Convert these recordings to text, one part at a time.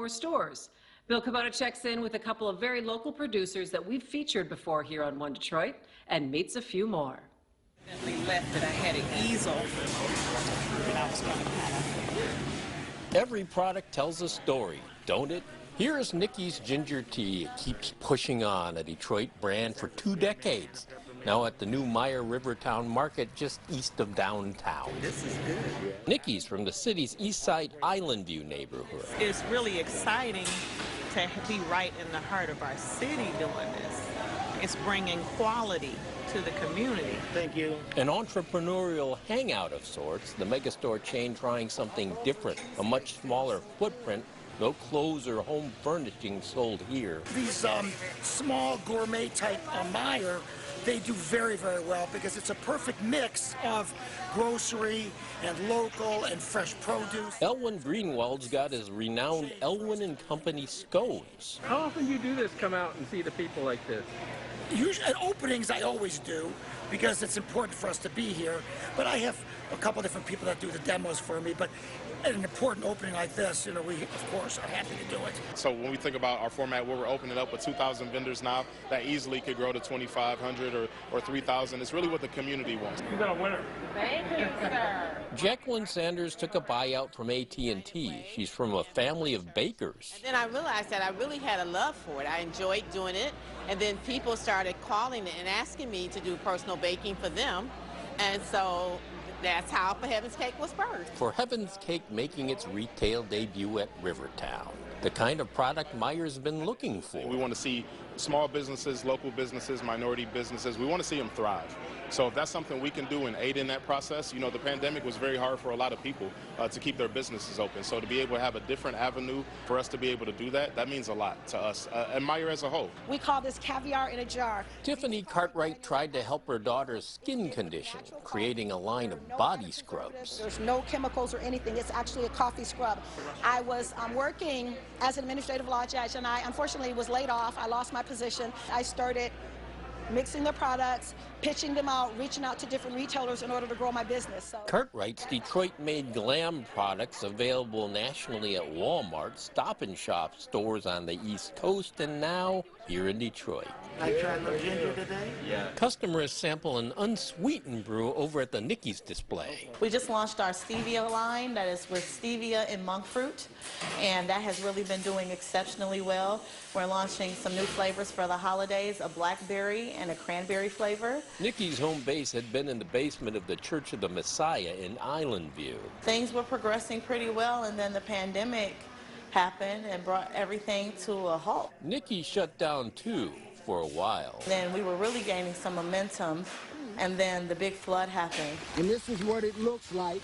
more stores. Bill Kubota checks in with a couple of very local producers that we've featured before here on One Detroit and meets a few more. Left it. I had an easel, and I was going to kind of... Every product tells a story, don't it? Here's Nikki's Ginger Tea. It keeps pushing on, a Detroit brand for 2 decades. Now at the new Meyer Rivertown market just east of downtown. This is good. Nikki's from the city's east side Island View neighborhood. It's really exciting to be right in the heart of our city doing this. It's bringing quality to the community. Thank you. An entrepreneurial hangout of sorts, the megastore chain trying something different, a much smaller footprint, no clothes or home furnishing sold here. These small gourmet type Meyer, they do very, very well because it's a perfect mix of grocery and local and fresh produce. Elwin Greenwald's got his renowned Elwin and Company scones. How often do you do this, come out and see the people like this? Usually at openings I always do because it's important for us to be here, but I have a couple different people that do the demos for me. But at an important opening like this, you know, we of course are happy to do it. So when we think about our format, where we're opening up with 2,000 vendors now, that easily could grow to 2,500 or 3,000. It's really what the community wants. You've been a winner. Thank you, sir. Jacqueline Sanders took a buyout from AT&T. She's from a family of bakers. And then I realized that I really had a love for it. I enjoyed doing it, and then people started calling and asking me to do personal baking for them, and so that's how For Heaven's Cake was birthed. For Heaven's Cake making its retail debut at Rivertown, the kind of product Meyer's been looking for. We want to see small businesses, local businesses, minority businesses, we want to see them thrive. So if that's something we can do and aid in that process, you know, the pandemic was very hard for a lot of people to keep their businesses open. So to be able to have a different avenue for us to be able to do that, that means a lot to us and Meyer as a whole. We call this caviar in a jar. Tiffany Cartwright tried to help her daughter's skin condition, creating a line of body scrubs. There's no chemicals or anything. It's actually a coffee scrub. I was working as an administrative law judge, and I unfortunately was laid off. I lost my position. I started mixing the products, pitching them out, reaching out to different retailers in order to grow my business. So. Cartwright's Detroit-made glam products available nationally at Walmart, Stop and Shop stores on the East Coast, and now here in Detroit. I tried no ginger today. Yeah. Customers sample an unsweetened brew over at the Nikki's display. We just launched our stevia line that is with stevia and monk fruit, and that has really been doing exceptionally well. We're launching some new flavors for the holidays, a blackberry and a cranberry flavor. Nikki's home base had been in the basement of the Church of the Messiah in Island View. Things were progressing pretty well, and then the pandemic happened and brought everything to a halt. Nikki shut down too for a while. Then we were really gaining some momentum, and then the big flood happened. And this is what it looks like.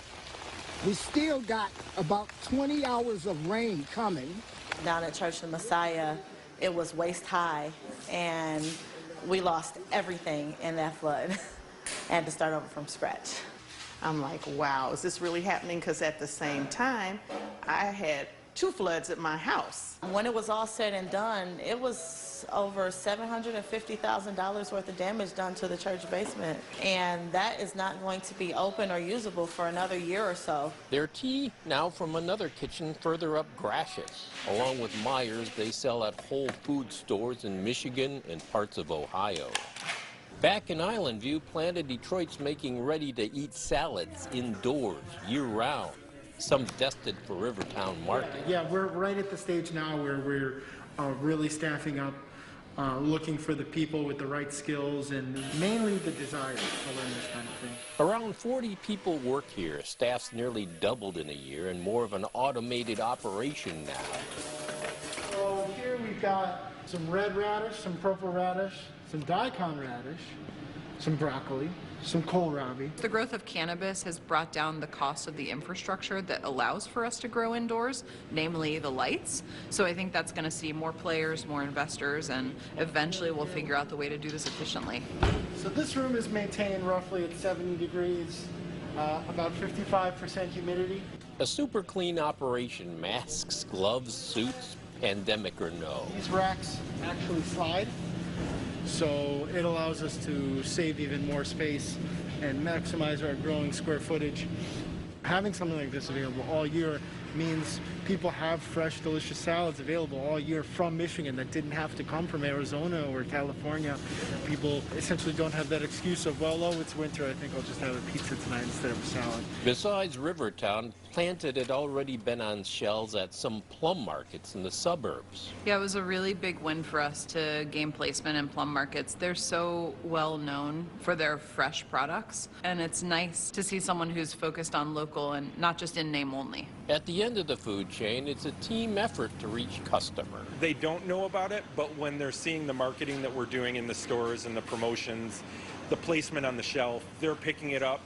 We still got about 20 hours of rain coming. Down at Church of the Messiah, it was waist high, and we lost everything in that flood. I had to start over from scratch. I'm like, wow, is this really happening? Because at the same time, I had 2 floods at my house. When it was all said and done, it was over $750,000 worth of damage done to the church basement, and that is not going to be open or usable for another year or so. Their tea now from another kitchen further up Gratiot. Along with Meyer's, they sell at Whole Foods stores in Michigan and parts of Ohio. Back in Island View, Planet Detroit's making ready-to-eat salads indoors year-round. Some destined for Rivertown Market. Yeah, we're right at the stage now where we're really staffing up, looking for the people with the right skills and mainly the desire to learn this kind of thing. Around 40 people work here. Staff's nearly doubled in a year and more of an automated operation now. So here we've got some red radish, some purple radish, some daikon radish, some broccoli, some kohlrabi. The growth of cannabis has brought down the cost of the infrastructure that allows for us to grow indoors, namely the lights. So I think that's going to see more players, more investors, and eventually we'll figure out the way to do this efficiently. So this room is maintained roughly at 70 degrees, about 55% humidity. A super clean operation, masks, gloves, suits, pandemic or no. These racks actually slide. So it allows us to save even more space and maximize our growing square footage. Having something like this available all year means people have fresh, delicious salads available all year from Michigan that didn't have to come from Arizona or California. People essentially don't have that excuse of, well, oh, it's winter, I think I'll just have a pizza tonight instead of a salad. Besides Rivertown, Planted had already been on shelves at some plum markets in the suburbs. Yeah, it was a really big win for us to gain placement in plum markets. They're so well known for their fresh products, and it's nice to see someone who's focused on local and not just in name only. At the end of the food chain, it's a team effort to reach customers. They don't know about it, but when they're seeing the marketing that we're doing in the stores and the promotions, the placement on the shelf, they're picking it up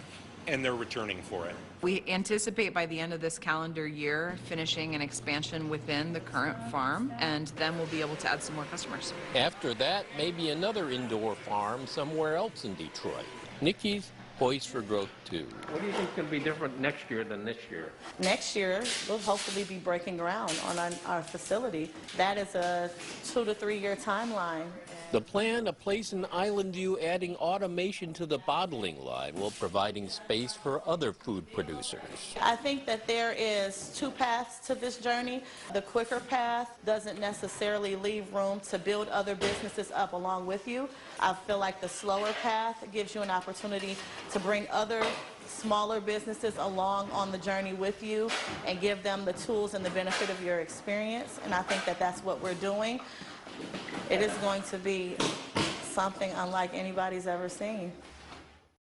and they're returning for it. We anticipate by the end of this calendar year finishing an expansion within the current farm, and then we'll be able to add some more customers. After that, maybe another indoor farm somewhere else in Detroit. Nikki's poised for growth too. What do you think is going to be different next year than this year? Next year, we'll hopefully be breaking ground on our facility. That is a 2 to 3 year timeline. The plan, a place in Island View adding automation to the bottling line while providing space for other food producers. I think that there is 2 paths to this journey. The quicker path doesn't necessarily leave room to build other businesses up along with you. I feel like the slower path gives you an opportunity to bring other smaller businesses along on the journey with you and give them the tools and the benefit of your experience, and I think that that's what we're doing. It is going to be something unlike anybody's ever seen.